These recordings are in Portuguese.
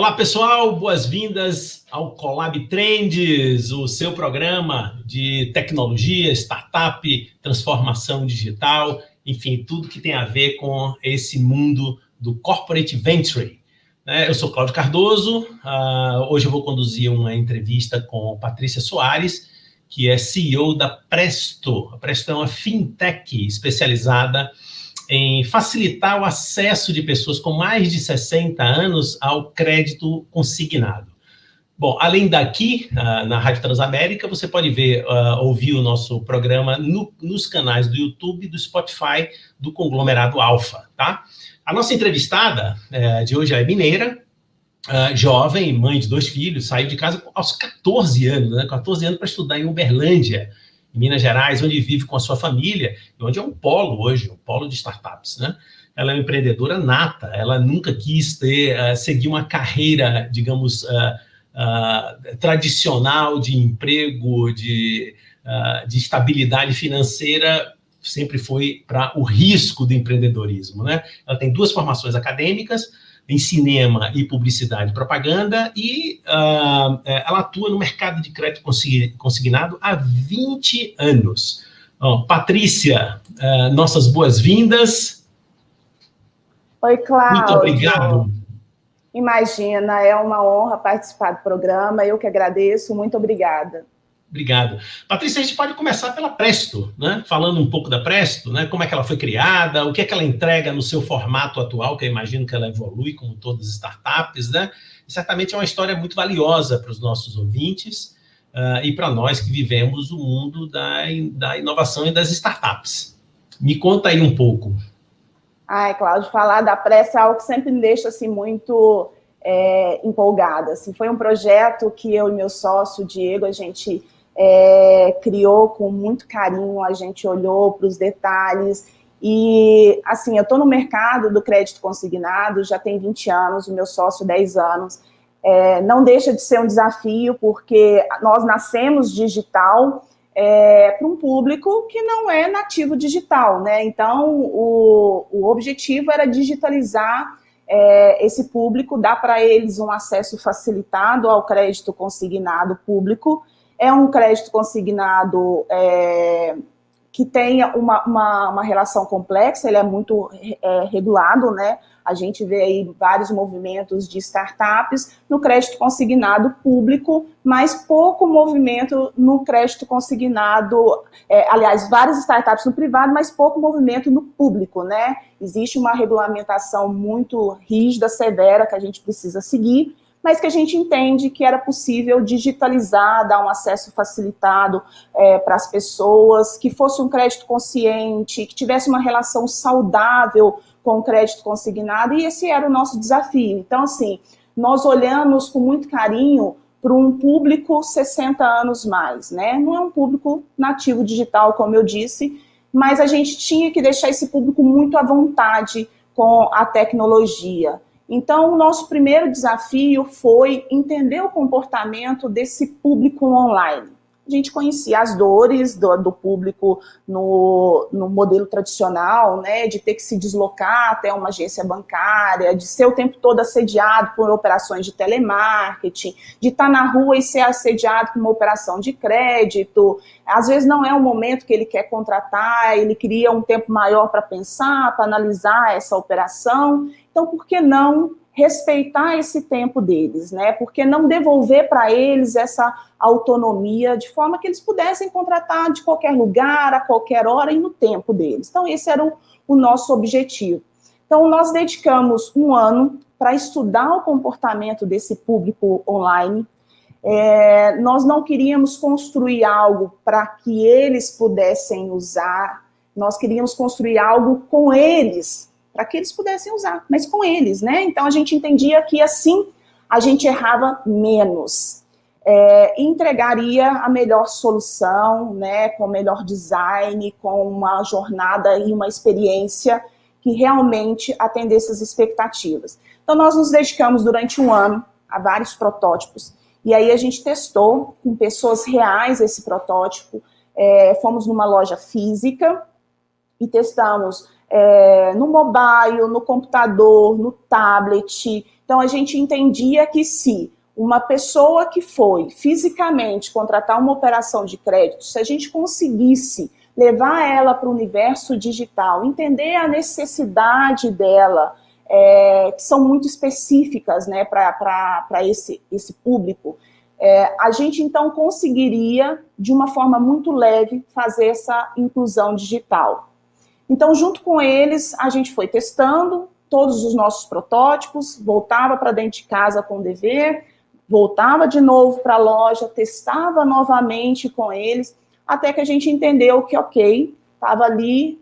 Olá, pessoal, boas-vindas ao Colab Trends, o seu programa de tecnologia, startup, transformação digital, enfim, tudo que tem a ver com esse mundo do corporate venture. Eu sou Cláudio Cardoso, hoje eu vou conduzir uma entrevista com Patrícia Soares, que é CEO da Presto. A Presto é uma fintech especializada em facilitar o acesso de pessoas com mais de 60 anos ao crédito consignado. Bom, além daqui, na Rádio Transamérica, você pode ouvir o nosso programa nos canais do YouTube e do Spotify do Conglomerado Alfa, tá? A nossa entrevistada de hoje é mineira, jovem, mãe de 2 filhos, saiu de casa aos 14 anos, né? 14 anos para estudar em Uberlândia, em Minas Gerais, onde vive com a sua família, e onde é um polo hoje, um polo de startups, né? Ela é uma empreendedora nata, ela nunca quis seguir uma carreira, digamos, tradicional de emprego, de estabilidade financeira, sempre foi para o risco do empreendedorismo, né? Ela tem 2 formações acadêmicas, em cinema e publicidade e propaganda, e ela atua no mercado de crédito consignado há 20 anos. Patrícia, nossas boas-vindas. Oi, Cláudio. Muito obrigado. Imagina, é uma honra participar do programa, eu que agradeço, muito obrigada. Obrigado. Patrícia, a gente pode começar pela Presto, né? Falando um pouco da Presto, né? Como é que ela foi criada, o que é que ela entrega no seu formato atual, que eu imagino que ela evolui, como todas as startups, né? E certamente é uma história muito valiosa para os nossos ouvintes e para nós que vivemos o mundo da inovação e das startups. Me conta aí um pouco. Ai, Cláudio, falar da Presto é algo que sempre me deixa assim, muito empolgada. Assim, foi um projeto que eu e meu sócio, Diego, a gente criou com muito carinho, a gente olhou para os detalhes e, assim, eu estou no mercado do crédito consignado, já tem 20 anos, o meu sócio 10 anos, não deixa de ser um desafio, porque nós nascemos digital para um público que não é nativo digital, né? Então, o objetivo era digitalizar esse público, dar para eles um acesso facilitado ao crédito consignado público. É um crédito consignado que tem uma relação complexa, ele é muito regulado, né? A gente vê aí vários movimentos de startups no crédito consignado público, mas pouco movimento no crédito consignado, aliás, várias startups no privado, mas pouco movimento no público, né? Existe uma regulamentação muito rígida, severa, que a gente precisa seguir, mas que a gente entende que era possível digitalizar, dar um acesso facilitado para as pessoas, que fosse um crédito consciente, que tivesse uma relação saudável com o crédito consignado, e esse era o nosso desafio. Então, assim, nós olhamos com muito carinho para um público 60 anos mais, né? Não é um público nativo digital, como eu disse, mas a gente tinha que deixar esse público muito à vontade com a tecnologia. Então, o nosso primeiro desafio foi entender o comportamento desse público online. A gente conhecia as dores do público no modelo tradicional, né, de ter que se deslocar até uma agência bancária, de ser o tempo todo assediado por operações de telemarketing, de estar na rua e ser assediado por uma operação de crédito. Às vezes não é o momento que ele quer contratar, ele queria um tempo maior para pensar, para analisar essa operação. Então, por que não respeitar esse tempo deles, né? Por que não devolver para eles essa autonomia de forma que eles pudessem contratar de qualquer lugar, a qualquer hora e no tempo deles? Então, esse era o nosso objetivo. Então, nós dedicamos 1 ano para estudar o comportamento desse público online. Nós não queríamos construir algo para que eles pudessem usar, nós queríamos construir algo com eles, para que eles pudessem usar, mas com eles, né? Então, a gente entendia que, assim, a gente errava menos, e entregaria a melhor solução, né? Com o melhor design, com uma jornada e uma experiência que realmente atendesse as expectativas. Então, nós nos dedicamos durante 1 ano a vários protótipos, e aí a gente testou com pessoas reais esse protótipo, fomos numa loja física e testamos no mobile, no computador, no tablet, Então, a gente entendia que se uma pessoa que foi fisicamente contratar uma operação de crédito, se a gente conseguisse levar ela para o universo digital, entender a necessidade dela, que são muito específicas, né, para esse público, a gente então conseguiria, de uma forma muito leve, fazer essa inclusão digital. Então, junto com eles, a gente foi testando todos os nossos protótipos, voltava para dentro de casa com o dever, voltava de novo para a loja, testava novamente com eles, até que a gente entendeu que, ok, estava ali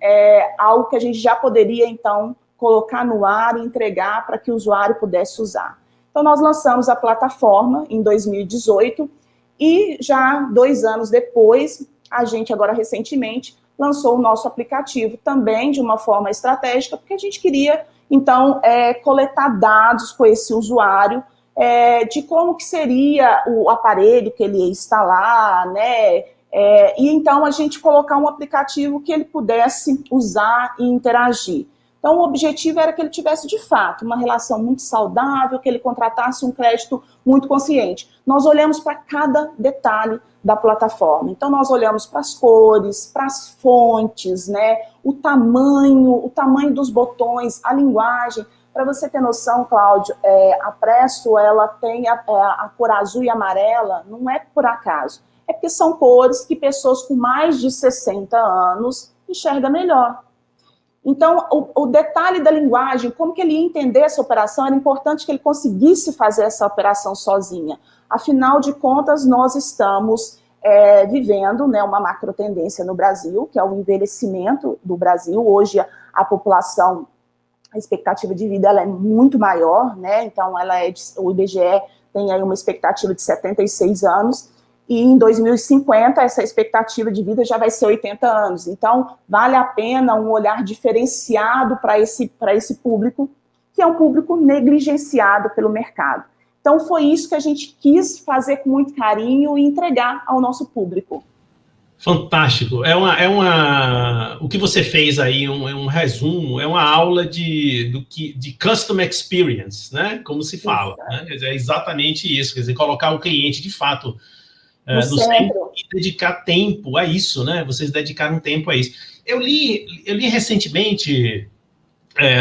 algo que a gente já poderia, então, colocar no ar e entregar para que o usuário pudesse usar. Então, nós lançamos a plataforma em 2018 e já 2 anos depois, a gente agora recentemente lançou o nosso aplicativo também de uma forma estratégica, porque a gente queria, então, coletar dados com esse usuário, de como que seria o aparelho que ele ia instalar, né? E então a gente colocar um aplicativo que ele pudesse usar e interagir. Então, o objetivo era que ele tivesse, de fato, uma relação muito saudável, que ele contratasse um crédito muito consciente. Nós olhamos para cada detalhe da plataforma. Então, nós olhamos para as cores, para as fontes, né, o tamanho dos botões, a linguagem. Para você ter noção, Cláudio, a Presto, ela tem a cor azul e amarela, não é por acaso. É porque são cores que pessoas com mais de 60 anos enxergam melhor. Então, o detalhe da linguagem, como que ele ia entender essa operação, era importante que ele conseguisse fazer essa operação sozinha. Afinal de contas, nós estamos vivendo, né, uma macro tendência no Brasil, que é o envelhecimento do Brasil. Hoje, a população, a expectativa de vida ela é muito maior, né? Então, o IBGE tem aí uma expectativa de 76 anos, e em 2050 essa expectativa de vida já vai ser 80 anos. Então, vale a pena um olhar diferenciado para esse público, que é um público negligenciado pelo mercado. Então, foi isso que a gente quis fazer com muito carinho e entregar ao nosso público. Fantástico. O que você fez aí, um resumo, é uma aula de Customer Experience, né? Como se fala. Né? É exatamente isso, quer dizer, colocar o cliente, de fato, no centro e dedicar tempo a isso, né? Vocês dedicaram tempo a isso. Eu li recentemente,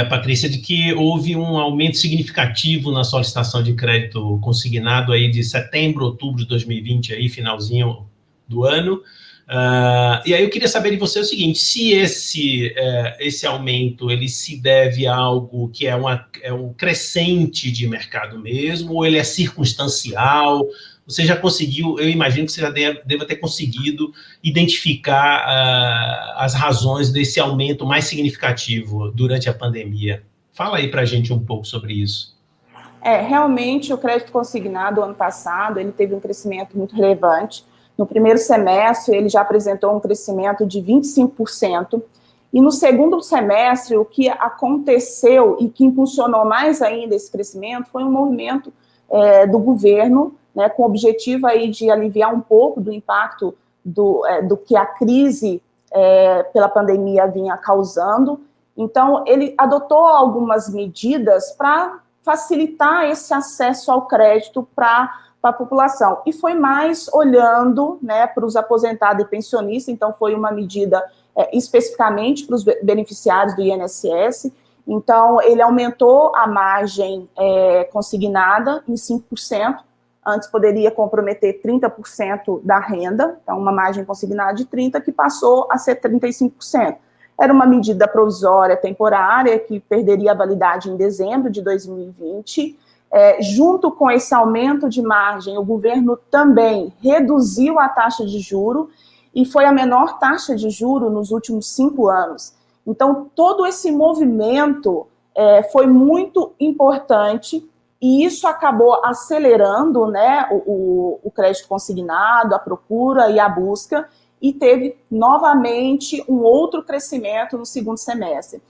Patrícia, de que houve um aumento significativo na solicitação de crédito consignado aí de setembro, outubro de 2020, aí, finalzinho do ano. E aí eu queria saber de você o seguinte, se esse aumento ele se deve a algo que é um crescente de mercado mesmo, ou ele é circunstancial? Você já conseguiu, eu imagino que você já deva ter conseguido identificar as razões desse aumento mais significativo durante a pandemia. Fala aí para a gente um pouco sobre isso. Realmente o crédito consignado ano passado, ele teve um crescimento muito relevante. No primeiro semestre, ele já apresentou um crescimento de 25%, e no segundo semestre, o que aconteceu e que impulsionou mais ainda esse crescimento foi um movimento do governo, né, com o objetivo aí de aliviar um pouco do impacto do que a crise pela pandemia vinha causando. Então, ele adotou algumas medidas para facilitar esse acesso ao crédito para a população. E foi mais olhando, né, para os aposentados e pensionistas, então foi uma medida especificamente para os beneficiários do INSS. Então, ele aumentou a margem consignada em 5%, antes poderia comprometer 30% da renda, então uma margem consignada de 30%, que passou a ser 35%. Era uma medida provisória temporária, que perderia a validade em dezembro de 2020. Junto com esse aumento de margem, o governo também reduziu a taxa de juro, e foi a menor taxa de juro nos últimos 5 anos. Então, todo esse movimento foi muito importante, e isso acabou acelerando, né, o crédito consignado, a procura e a busca, e teve novamente um outro crescimento no segundo semestre.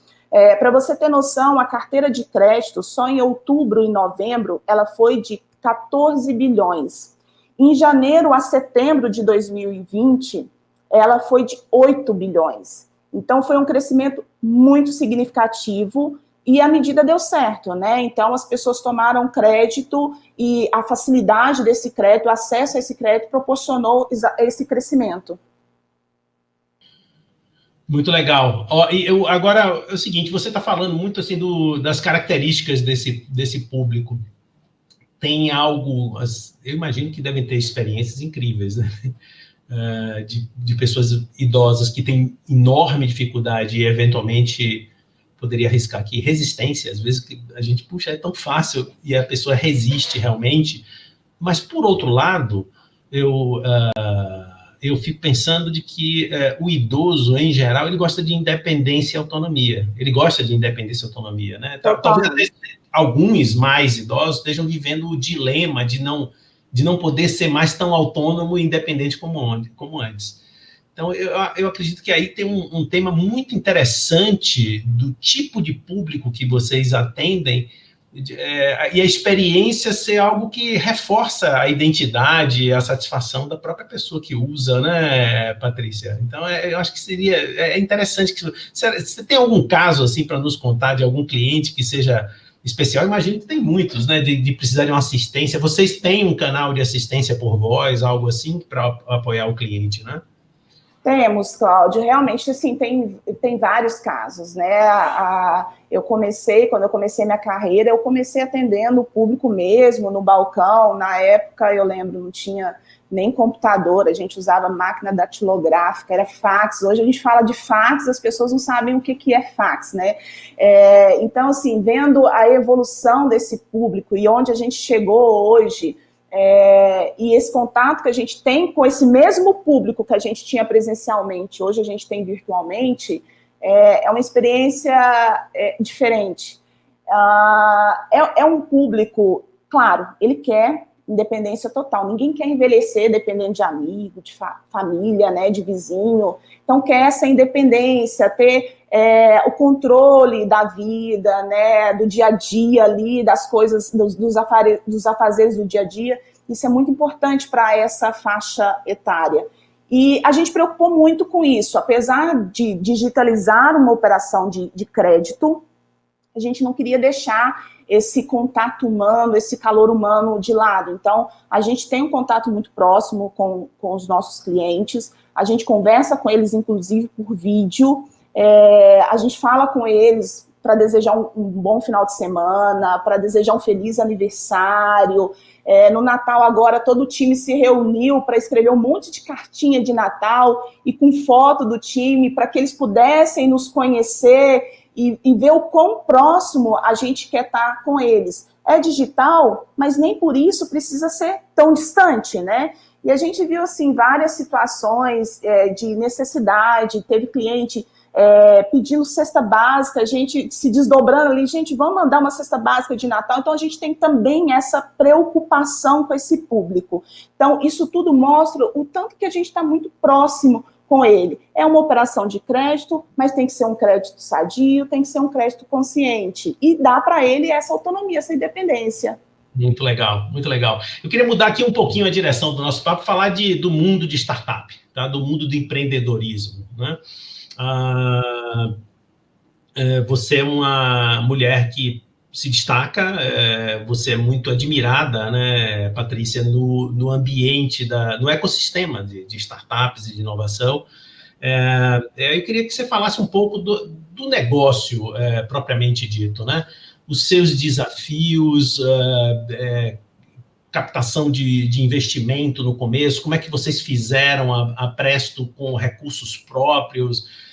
Para você ter noção, a carteira de crédito, só em outubro e novembro, ela foi de 14 bilhões. Em janeiro a setembro de 2020, ela foi de 8 bilhões. Então, foi um crescimento muito significativo, e a medida deu certo, né? Então, as pessoas tomaram crédito e a facilidade desse crédito, o acesso a esse crédito, proporcionou esse crescimento. Muito legal. Ó, agora, é o seguinte, você está falando muito assim das características desse público. Tem algo, eu imagino que devem ter experiências incríveis, né? De pessoas idosas que têm enorme dificuldade e, eventualmente, poderia arriscar aqui, resistência. Às vezes a gente, puxa, é tão fácil e a pessoa resiste realmente. Mas, por outro lado, eu fico pensando de que o idoso, em geral, ele gosta de independência e autonomia. Ele gosta de independência e autonomia, né? Talvez até alguns mais idosos estejam vivendo o dilema de não poder ser mais tão autônomo e independente como antes. Então, eu acredito que aí tem um tema muito interessante do tipo de público que vocês atendem, e a experiência ser algo que reforça a identidade, a satisfação da própria pessoa que usa, né, Patrícia? Então, eu acho que seria interessante. Você tem algum caso assim para nos contar de algum cliente que seja especial? Imagino que tem muitos, né, de precisar de uma assistência. Vocês têm um canal de assistência por voz, algo assim, para apoiar o cliente, né? Temos, Cláudio, realmente, assim, tem vários casos, né? Quando eu comecei minha carreira, eu comecei atendendo o público mesmo, no balcão. Na época, eu lembro, não tinha nem computador, a gente usava máquina datilográfica, era fax. Hoje a gente fala de fax, as pessoas não sabem o que é fax, né? Então, assim, vendo a evolução desse público e onde a gente chegou hoje, e esse contato que a gente tem com esse mesmo público que a gente tinha presencialmente, hoje a gente tem virtualmente, é uma experiência diferente. É um público, claro, ele quer independência total, ninguém quer envelhecer dependendo de amigo, de família, né, de vizinho, então quer essa independência, ter o controle da vida, né, do dia a dia ali, das coisas, dos afazeres do dia a dia. Isso é muito importante para essa faixa etária. E a gente preocupou muito com isso, apesar de digitalizar uma operação de crédito, a gente não queria deixar esse contato humano, esse calor humano de lado. Então, a gente tem um contato muito próximo com os nossos clientes, a gente conversa com eles, inclusive, por vídeo, a gente fala com eles para desejar um bom final de semana, para desejar um feliz aniversário. No Natal agora todo o time se reuniu para escrever um monte de cartinha de Natal e com foto do time para que eles pudessem nos conhecer e ver o quão próximo a gente quer estar com eles. É digital, mas nem por isso precisa ser tão distante, né? E a gente viu assim várias situações de necessidade, teve cliente pedindo cesta básica, a gente se desdobrando ali, gente, vamos mandar uma cesta básica de Natal. Então a gente tem também essa preocupação com esse público. Então isso tudo mostra o tanto que a gente está muito próximo com ele. É uma operação de crédito, mas tem que ser um crédito sadio, tem que ser um crédito consciente e dá para ele essa autonomia, essa independência. Muito legal, muito legal. Eu queria mudar aqui um pouquinho a direção do nosso papo, falar do mundo de startup, tá? Do mundo do empreendedorismo, né? Você é uma mulher que se destaca, você é muito admirada, né, Patrícia, no ambiente, no ecossistema de startups e de inovação. Eu queria que você falasse um pouco do negócio propriamente dito, né? Os seus desafios, captação de investimento no começo, como é que vocês fizeram a Presto com recursos próprios,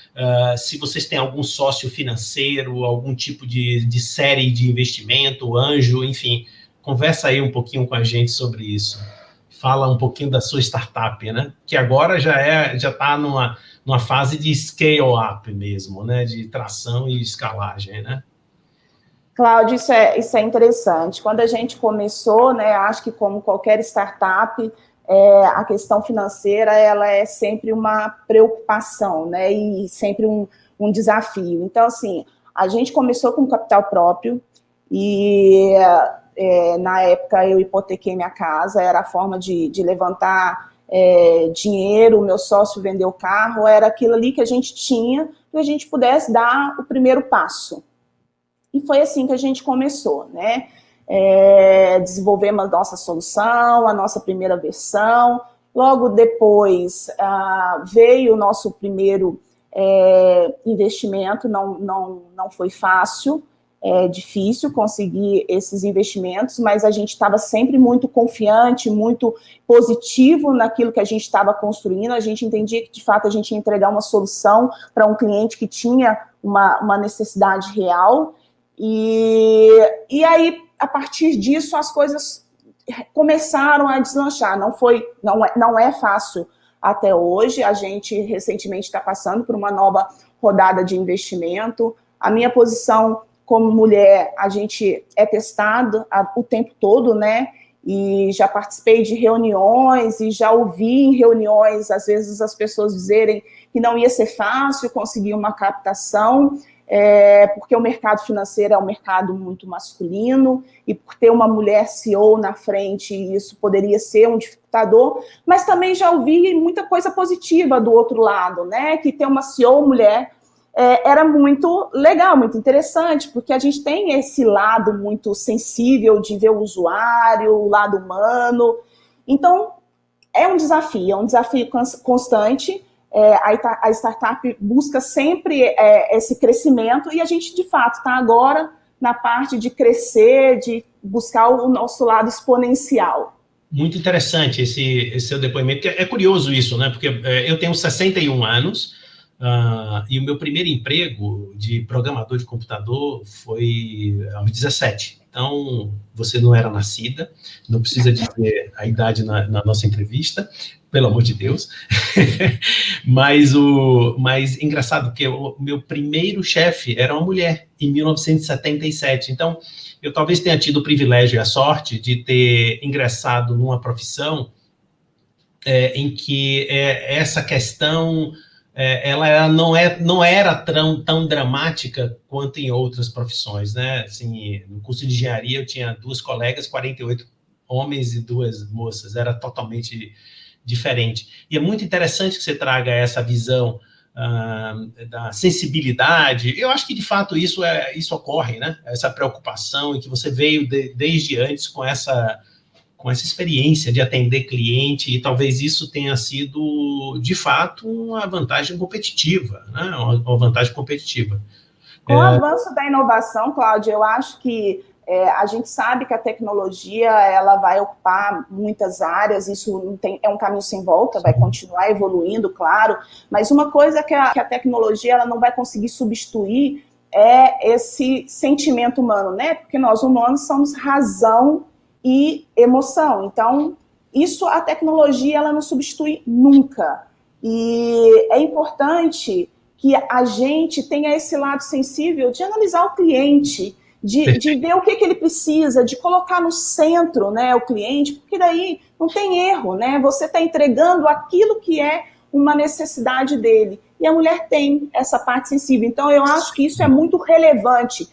se vocês têm algum sócio financeiro, algum tipo de série de investimento, anjo, enfim, conversa aí um pouquinho com a gente sobre isso. Fala um pouquinho da sua startup, né? Que agora já está numa fase de scale-up mesmo, né? De tração e escalagem, né? Cláudio, isso é interessante. Quando a gente começou, né, acho que como qualquer startup, a questão financeira ela é sempre uma preocupação, né, e sempre um desafio. Então, assim, a gente começou com capital próprio e na época eu hipotequei minha casa, era a forma de levantar dinheiro, o meu sócio vendeu o carro, era aquilo ali que a gente tinha, que a gente pudesse dar o primeiro passo. E foi assim que a gente começou, né? Desenvolvemos a nossa solução, a nossa primeira versão. Logo depois veio o nosso primeiro investimento, não foi fácil, difícil conseguir esses investimentos, mas a gente estava sempre muito confiante, muito positivo naquilo que a gente estava construindo. A gente entendia que, de fato, a gente ia entregar uma solução para um cliente que tinha uma necessidade real. E aí, a partir disso, as coisas começaram a deslanchar. Não é fácil até hoje. A gente recentemente está passando por uma nova rodada de investimento. A minha posição como mulher, a gente é testado o tempo todo, né? E já participei de reuniões e já ouvi em reuniões, às vezes, as pessoas dizerem que não ia ser fácil conseguir uma captação, porque o mercado financeiro é um mercado muito masculino, e por ter uma mulher CEO na frente, isso poderia ser um dificultador, mas também já ouvi muita coisa positiva do outro lado, né? Que ter uma CEO mulher era muito legal, muito interessante, porque a gente tem esse lado muito sensível de ver o usuário, o lado humano. Então, é um desafio constante. A startup busca sempre esse crescimento, e a gente, de fato, está agora na parte de crescer, de buscar o nosso lado exponencial. Muito interessante esse seu depoimento, porque é curioso isso, né? Porque eu tenho 61 anos, e o meu primeiro emprego de programador de computador foi aos 17. Então, você não era nascida, não precisa dizer a idade na nossa entrevista, pelo amor de Deus. Mas engraçado, porque o meu primeiro chefe era uma mulher, em 1977. Então, eu talvez tenha tido o privilégio e a sorte de ter ingressado numa profissão em que essa questão ela não era tão dramática quanto em outras profissões, né? Assim, no curso de engenharia eu tinha 2 colegas, 48 homens e 2 moças, era totalmente diferente. E é muito interessante que você traga essa visão da sensibilidade. Eu acho que, de fato, isso ocorre, né? Essa preocupação, e que você veio desde antes com essa experiência de atender cliente, e talvez isso tenha sido, de fato, uma vantagem competitiva, né? Uma vantagem competitiva. Com o avanço da inovação, Cláudia, eu acho que a gente sabe que a tecnologia ela vai ocupar muitas áreas, isso é um caminho sem volta, vai continuar evoluindo, claro, mas uma coisa que a tecnologia ela não vai conseguir substituir é esse sentimento humano, né? Porque nós humanos somos razão e emoção. Então, isso a tecnologia ela não substitui nunca. E é importante que a gente tenha esse lado sensível de analisar o cliente, de ver o que ele precisa, de colocar no centro, né, o cliente, porque daí não tem erro, né? Você está entregando aquilo que é uma necessidade dele. E a mulher tem essa parte sensível. Então, eu acho que isso é muito relevante.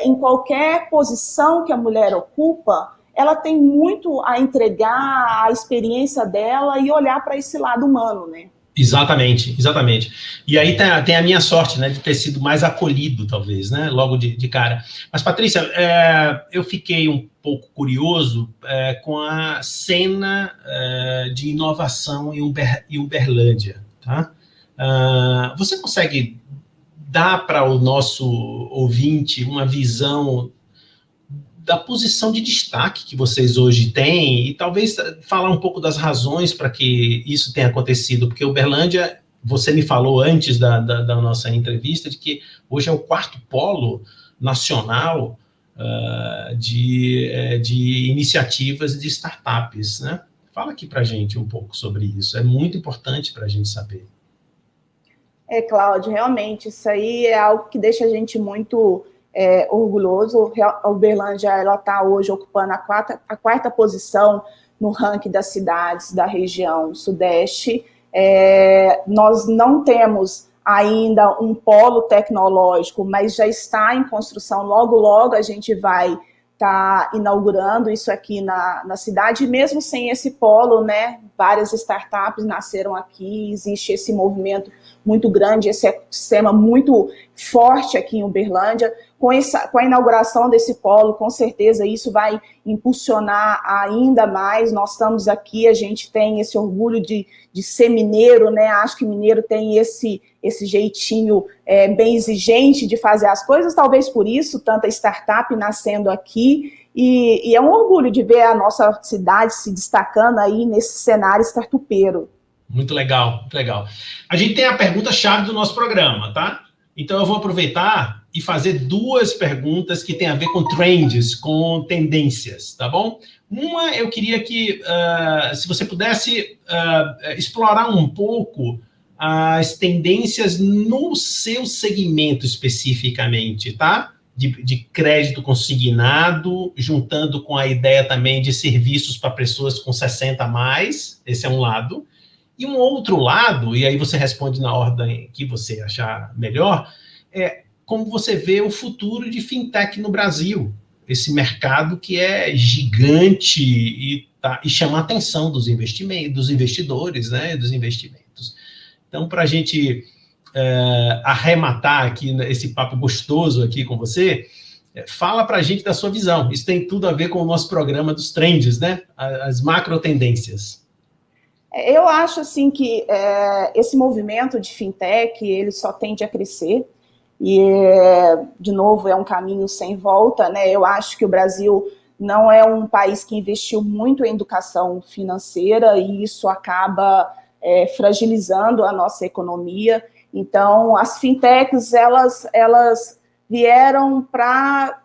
Em qualquer posição que a mulher ocupa, ela tem muito a entregar a experiência dela e olhar para esse lado humano, né? Exatamente, exatamente. E aí tem a minha sorte, né, de ter sido mais acolhido, talvez, né, logo de cara. Mas, Patrícia, eu fiquei um pouco curioso com a cena de inovação em Uberlândia, tá? Você consegue dar para o nosso ouvinte uma visão da posição de destaque que vocês hoje têm, e talvez falar um pouco das razões para que isso tenha acontecido, porque Uberlândia, você me falou antes da nossa entrevista, de que hoje é o 4º polo nacional de iniciativas de startups, né? Fala aqui para a gente um pouco sobre isso, é muito importante para a gente saber. Cláudio, realmente, isso aí é algo que deixa a gente muito orgulhoso. A Uberlândia ela está hoje ocupando a 4ª posição no ranking das cidades da região sudeste. Nós não temos ainda um polo tecnológico, mas já está em construção. Logo, logo a gente vai estar inaugurando isso aqui na cidade. E mesmo sem esse polo, né, várias startups nasceram aqui, existe esse movimento muito grande, esse ecossistema muito forte aqui em Uberlândia. Com a inauguração desse polo, com certeza isso vai impulsionar ainda mais. Nós estamos aqui, a gente tem esse orgulho de ser mineiro, né? Acho que mineiro tem esse jeitinho bem exigente de fazer as coisas, talvez por isso, tanta startup nascendo aqui, e é um orgulho de ver a nossa cidade se destacando aí nesse cenário startupeiro. Muito legal, muito legal. A gente tem a pergunta-chave do nosso programa, tá? Então eu vou aproveitar e fazer duas perguntas que têm a ver com trends, com tendências, tá bom? Uma, eu queria que, se você pudesse explorar um pouco as tendências no seu segmento especificamente, tá? De crédito consignado, juntando com a ideia também de serviços para pessoas com 60 a mais, esse é um lado. E um outro lado, e aí você responde na ordem que você achar melhor, é como você vê o futuro de fintech no Brasil, esse mercado que é gigante e chama a atenção dos investidores, né, dos investimentos. Então, para a gente arrematar aqui esse papo gostoso aqui com você, fala para a gente da sua visão. Isso tem tudo a ver com o nosso programa dos trends, né, as macro tendências. Eu acho assim que esse movimento de fintech ele só tende a crescer e, de novo, é um caminho sem volta, né? Eu acho que o Brasil não é um país que investiu muito em educação financeira e isso acaba fragilizando a nossa economia. Então, as fintechs, elas vieram para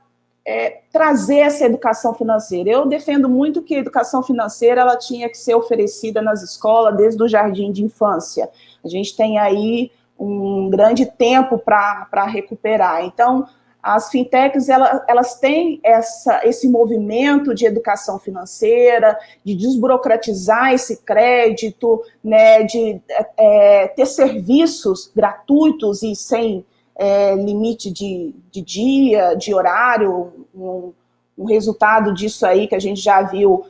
trazer essa educação financeira. Eu defendo muito que a educação financeira ela tinha que ser oferecida nas escolas desde o jardim de infância. A gente tem aí um grande tempo para recuperar. Então, as fintechs elas têm esse movimento de educação financeira, de desburocratizar esse crédito, né, de ter serviços gratuitos e sem limite de dia, de horário. Um resultado disso aí que a gente já viu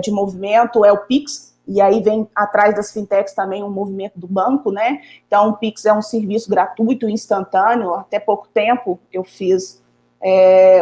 de movimento é o Pix, e aí vem atrás das fintechs também um movimento do banco, né? Então, o Pix é um serviço gratuito, instantâneo. Até pouco tempo eu fiz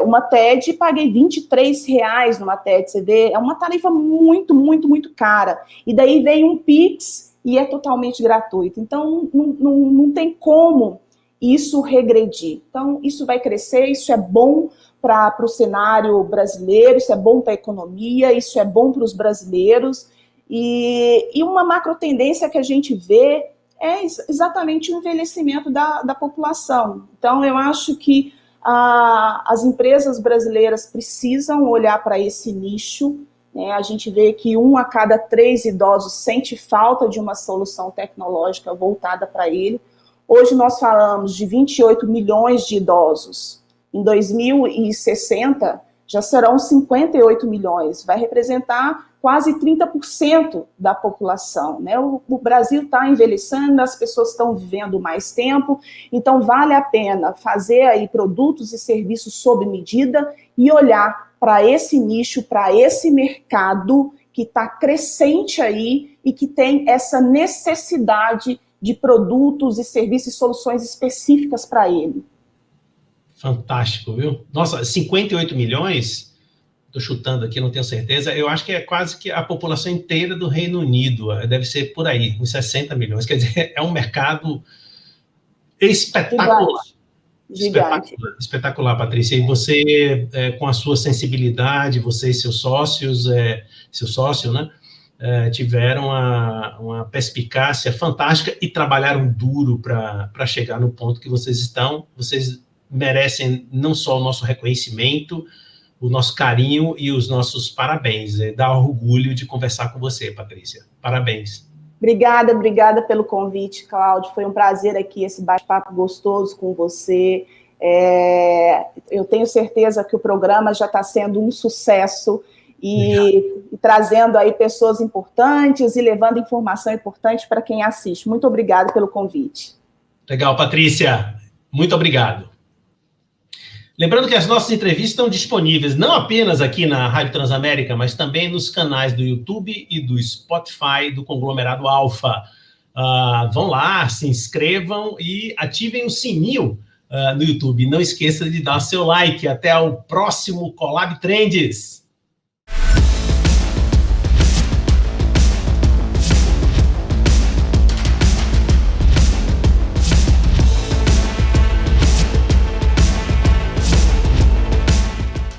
uma TED e paguei R$23 numa TED, você vê, é uma tarifa muito, muito, muito cara. E daí vem um Pix e é totalmente gratuito. Então, não tem como isso regredir. Então, isso vai crescer, isso é bom para o cenário brasileiro, isso é bom para a economia, isso é bom para os brasileiros. E uma macro tendência que a gente vê é exatamente o envelhecimento da população. Então, eu acho que as empresas brasileiras precisam olhar para esse nicho, né? A gente vê que 1 a cada 3 idosos sente falta de uma solução tecnológica voltada para ele. Hoje nós falamos de 28 milhões de idosos. Em 2060, já serão 58 milhões. Vai representar quase 30% da população, né? O Brasil está envelhecendo, as pessoas estão vivendo mais tempo, então vale a pena fazer aí produtos e serviços sob medida e olhar para esse nicho, para esse mercado que está crescente aí e que tem essa necessidade de produtos e serviços e soluções específicas para ele. Fantástico, viu? Nossa, 58 milhões, estou chutando aqui, não tenho certeza, eu acho que é quase que a população inteira do Reino Unido, deve ser por aí, uns 60 milhões, quer dizer, é um mercado espetacular. Gigante. Espetacular, Patrícia, e você, com a sua sensibilidade, você e seus sócios, seu sócio, né, tiveram uma perspicácia fantástica e trabalharam duro para chegar no ponto que vocês estão. Vocês merecem não só o nosso reconhecimento, o nosso carinho e os nossos parabéns. Dá orgulho de conversar com você, Patrícia. Parabéns. Obrigada pelo convite, Cláudio. Foi um prazer aqui, esse bate-papo gostoso com você. Eu tenho certeza que o programa já está sendo um sucesso e trazendo aí pessoas importantes e levando informação importante para quem assiste. Muito obrigada pelo convite. Legal, Patrícia. Muito obrigado. Lembrando que as nossas entrevistas estão disponíveis não apenas aqui na Rádio Transamérica, mas também nos canais do YouTube e do Spotify do Conglomerado Alfa. Vão lá, se inscrevam e ativem o sininho no YouTube. Não esqueça de dar seu like. Até o próximo Colab Trends.